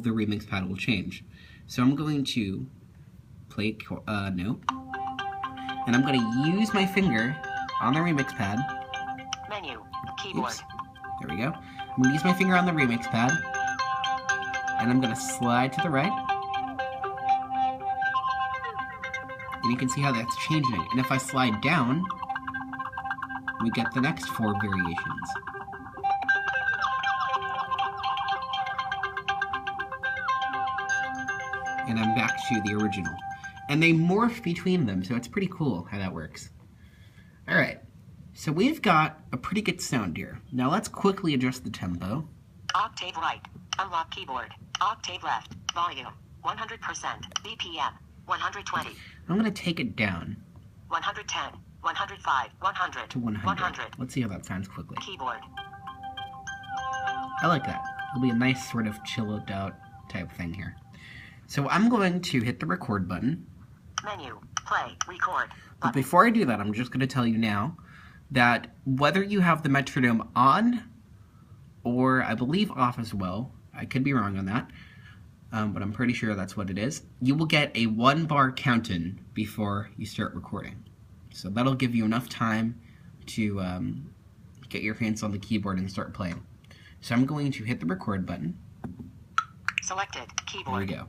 the remix pad will change. So I'm going to play note, and I'm going to use my finger on the remix pad. Menu, keyboard. Oops. There we go. I'm going to use my finger on the remix pad, and I'm going to slide to the right. And you can see how that's changing. And if I slide down, we get the next 4 variations. And I'm back to the original. And they morph between them, so it's pretty cool how that works. Alright, so we've got a pretty good sound here. Now let's quickly adjust the tempo. Octave right, unlock keyboard. Octave left, volume, 100%, BPM, 120. I'm going to take it down. 110, 105, 100. To 100. Let's see how that sounds quickly. Keyboard. I like that. It'll be a nice sort of chilled out type thing here. So I'm going to hit the record button. Menu, play, record. But before I do that, I'm just going to tell you now that whether you have the metronome on, or I believe off as well, I could be wrong on that, but I'm pretty sure that's what it is, you will get a 1-bar count-in before you start recording. So that'll give you enough time to get your hands on the keyboard and start playing. So I'm going to hit the record button. Selected, keyboard. There we go.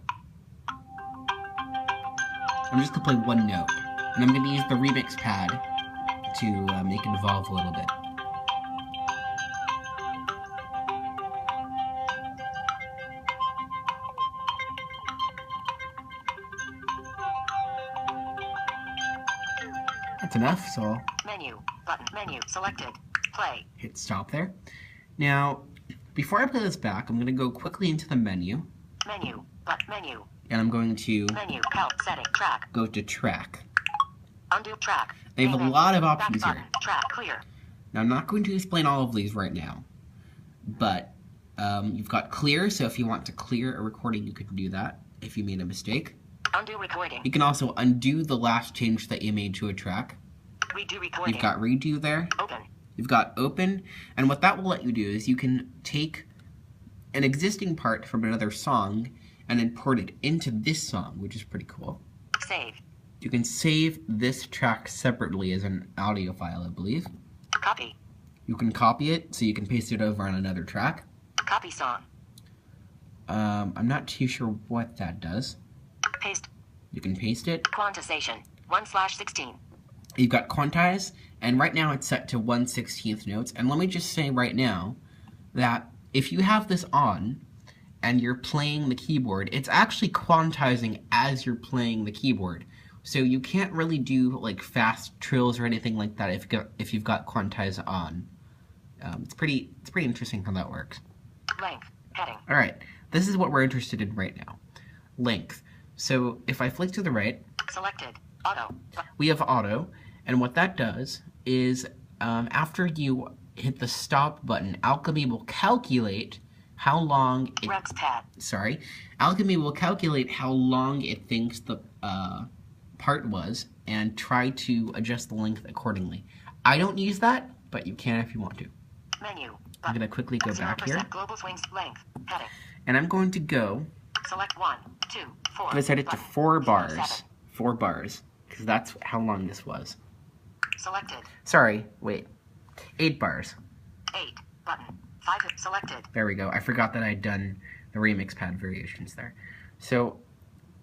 I'm just going to play one note, and I'm going to use the remix pad to make it evolve a little bit. That's enough, so Menu, button, menu, selected, play. Hit stop there. Now, before I play this back, I'm going to go quickly into the menu. Menu, menu. And I'm going to Menu, help, setting, track. Go to track. Undo track. They have a lot of options button, here. Track, clear. Now, I'm not going to explain all of these right now, but you've got clear, so if you want to clear a recording, you could do that if you made a mistake. Undo recording. You can also undo the last change that you made to a track. Redo recording. You've got redo there. Open. You've got open, and what that will let you do is you can take an existing part from another song and import it into this song, which is pretty cool. Save. You can save this track separately as an audio file, I believe. Copy. You can copy it, so you can paste it over on another track. Copy song. I'm not too sure what that does. Paste. You can paste it. Quantization, 1/16. You've got quantize, and right now it's set to 1/16 notes. And let me just say right now that if you have this on and you're playing the keyboard, it's actually quantizing as you're playing the keyboard. So you can't really do like fast trills or anything like that if you've got quantize on. It's pretty interesting how that works. Length, heading. All right, this is what we're interested in right now. Length. So if I flick to the right, selected, auto. We have auto, and what that does is after you hit the stop button, Alchemy will calculate how long it, Rex pad. Sorry, Alchemy will calculate how long it thinks the part was and try to adjust the length accordingly. I don't use that, but you can if you want to. Menu. I'm going to quickly go back here. Global swings, length, heading. And I'm going to go. Select 1, 2, 4. I'm going to set it to 4 bars. 7. 4 bars, because that's how long this was. Selected. Sorry, wait. 8 bars. 8, button. 5, selected. There we go. I forgot that I'd done the remix pad variations there. So,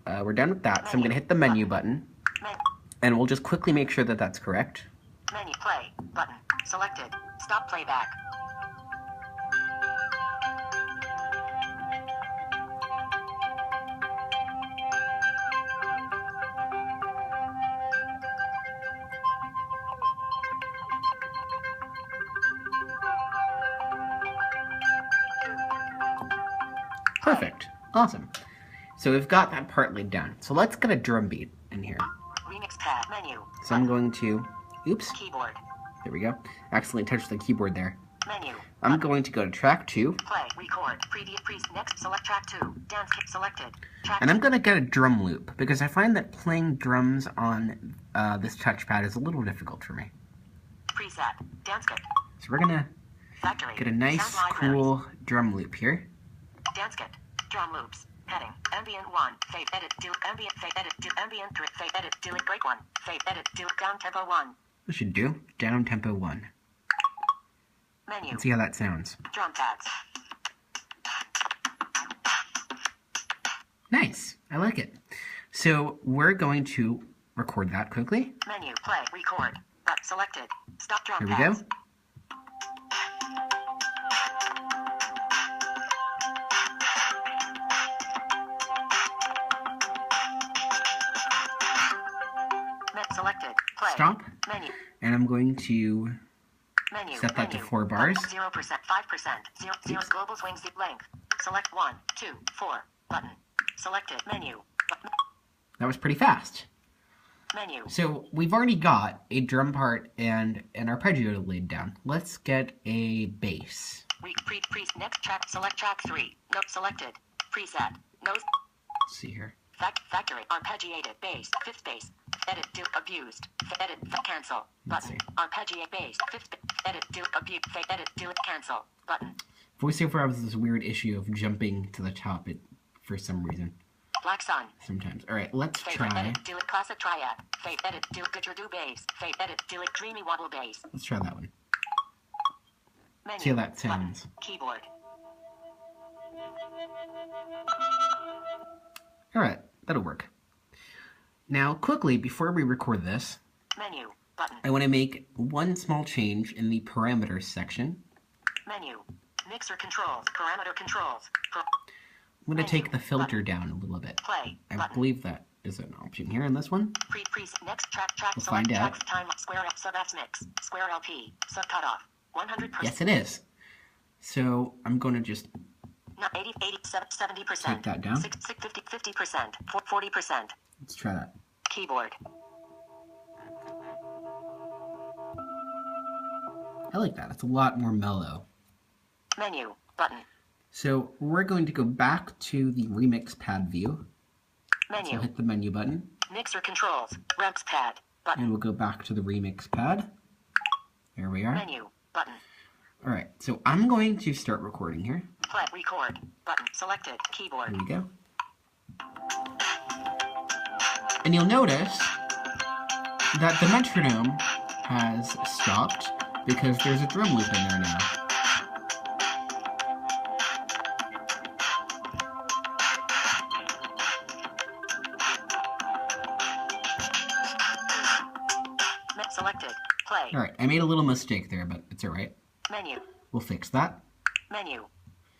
we're done with that. So I'm going to hit the menu button. And we'll just quickly make sure that that's correct. Menu, play, button. Selected. Stop playback. Perfect. Awesome. So we've got that part laid down. So let's get a drum beat in here. Remix pad, menu. So I'm going to, oops, Keyboard. there we go. Accidentally touched the keyboard there. Menu. I'm going to go to track 2. Play, record, previous, next, select track 2. Dance kit selected. Track And I'm going to get a drum loop, because I find that playing drums on this touchpad is a little difficult for me. Preset, dance kit. So we're going to Factory. get a nice, Sound libraries. cool drum loop here. Dance kit. Drum loops. Heading. Ambient 1. Fade edit. Do ambient. Fade edit. Do ambient 3. Fade edit. Do it. Break 1. Fade edit. Do down tempo 1. This should do. Down tempo 1. Menu. Let's see how that sounds. Drum pads. Nice. I like it. So we're going to record that quickly. Menu. Play. Record. But selected. Stop drum Here we pads. go. Selected. Play. Stop. Menu. And I'm going to Menu. set that to Menu. 4 bars. 0%, 5%, 0 global swing seat length. Select 1, 2, 4. Button. Selected. Menu. That was pretty fast. Menu. So we've already got a drum part and an arpeggio laid down. Let's get a bass. Next track. Select track 3. Note selected. Preset. Nose. Let's see here. Factory. Arpeggiated bass. Fifth bass. Edit. Do. Abused. Edit. Cancel. Let's Button. see. Arpeggiate bass. Fifth. Edit. Do. Abuse. Edit. Do it. Cancel. Button. VoiceOver has this weird issue of jumping to the top for some reason. Black Sun. Sometimes. All right, let's Favorite. try. Edit. Do it. Classic triad. Fade. Edit. Do it. Didgeridoo bass. Fade. Edit. Do it. Dreamy wobble bass. Let's try that one. Menu. See how that Button. sounds. Keyboard. All right, that'll work. Now, quickly, before we record this, Menu. Button. I want to make one small change in the parameters section. Menu. Mixer controls. Parameter controls. I'm going to Menu. take the filter down a little bit. Play. I Button. believe that is an option here in this one. Next track. We'll Select find out. tracks. Time. Square F. Sub F mix. Square LP. Sub cutoff. 100%. Yes, it is. So I'm going to just No, 80, 70%. take that down. 50%. 40%. Let's try that. Keyboard. I like that. It's a lot more mellow. Menu. Button. So we're going to go back to the remix pad view. So Menu. hit the menu button, Mixer controls. Rems pad. Button. and we'll go back to the remix pad. There we are. Menu. Button. All right, so I'm going to start recording here. Play. Record. Button. Selected. Keyboard. Here we go. And you'll notice that the metronome has stopped because there's a drum loop in there now. Selected. Play. All right, I made a little mistake there, but it's all right. Menu. We'll fix that. Menu.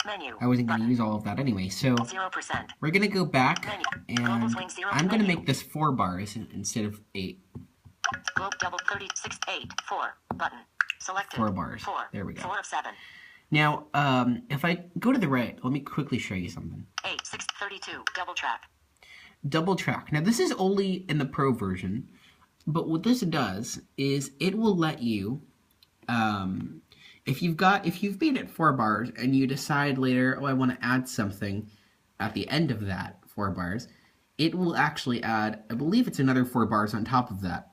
Menu. I wasn't going to use all of that anyway, so 0%. we're going to go back, Global and swing 0. I'm going to Menu. make this 4 bars instead of 8. Globe double 36 8 4 button selected 4 bars. 4 There we go. 4 of 7 Now, if I go to the right, let me quickly show you something. 8 6 32 double track. Double track. Now, this is only in the Pro version, but what this does is it will let you, if you've made it 4 bars and you decide later, oh, I want to add something at the end of that 4 bars, it will actually add, I believe it's another 4 bars on top of that.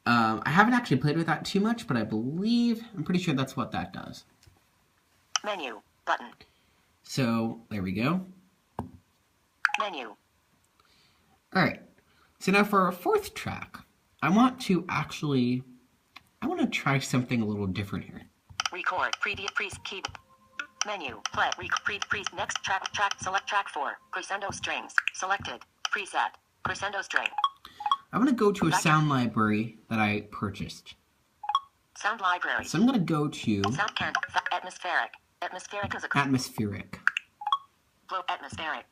I haven't actually played with that too much, but I'm pretty sure that's what that does. Menu button. So, there we go. Menu. Alright, so now for our 4th track, I want to try something a little different here. Record pre key. Menu play pre next track select track 4 crescendo strings selected preset crescendo string. I want to go to a sound library that I purchased. Sound library. So I'm going to go to Sound can atmospheric. Atmospheric is a Atmospheric. Flow atmospheric.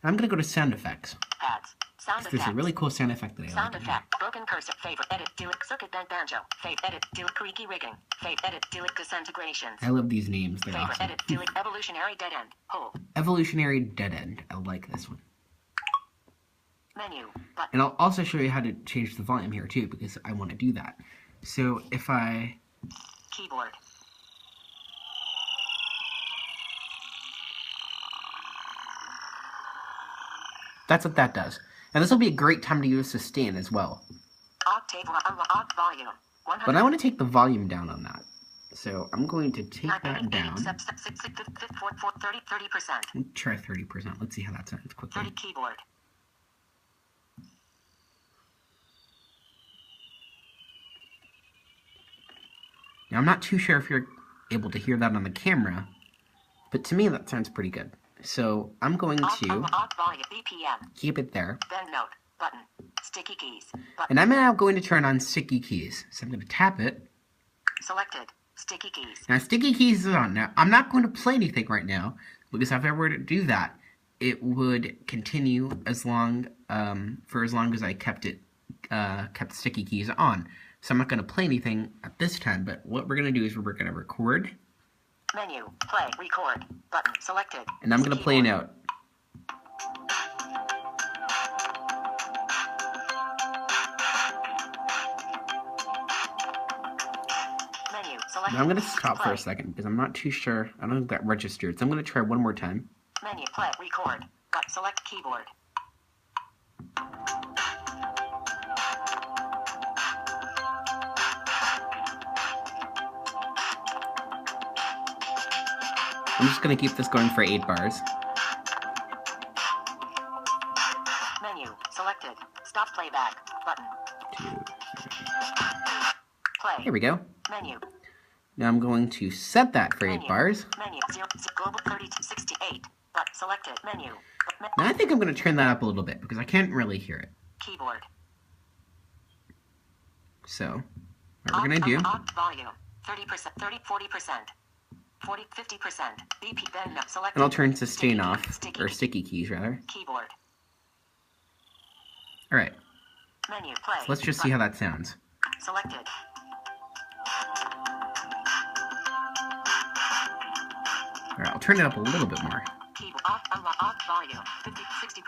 I'm going to go to sound effects. Pads. Sound There's effects. a really cool sound effect that I Sound like. effect. Broken cursor. Favorite. Edit. Do it. Circuit bend banjo. Fade. Edit. Do it. Creaky rigging. Fade. Edit. Do it. Disintegrations. I love these names. They're Favorite. awesome. Edit. Do it. Evolutionary dead end. Hole. Evolutionary Dead End. I like this one. Menu. Button. And I'll also show you how to change the volume here too, because I want to do that. So if I... Keyboard. That's what that does. And this will be a great time to use sustain as well. Octave. Volume. 100. But I want to take the volume down on that. So I'm going to take that down. 30%. Try 30%. Let's see how that sounds quickly. 30 keyboard. Now I'm not too sure if you're able to hear that on the camera, but to me that sounds pretty good. So I'm going to keep it there. Then note, button, sticky keys. Button. And I'm now going to turn on sticky keys. So I'm going to tap it. Selected, sticky keys. Now sticky keys is on. Now I'm not going to play anything right now, because if I were to do that, it would continue as long, for as long as I kept sticky keys on. So I'm not going to play anything at this time, but what we're going to do is we're going to record. Menu, play, record, button, selected. And I'm going to play a note. Menu, selected. Now I'm going to stop for a second, because I'm not too sure. I don't think that registered. So I'm going to try one more time. Menu, play, record, but select keyboard. I'm just going to keep this going for 8 bars. Menu, selected. Stop playback, button. 2, 3. Play. Here we go. Menu. Now I'm going to set that for 8 bars. Menu, 0, global 3268, but selected. Menu. Now I think I'm going to turn that up a little bit, because I can't really hear it. Keyboard. So, what we're going to do... Volume, 30%, 30, 40%. 40, 50%. BP, then select. And I'll turn sustain off, or sticky keys rather. Keyboard. Alright. Menu, play. So let's just see how that sounds. Selected. Alright, I'll turn it up a little bit more. Keyboard off, unlock, off, volume, 50, 60%.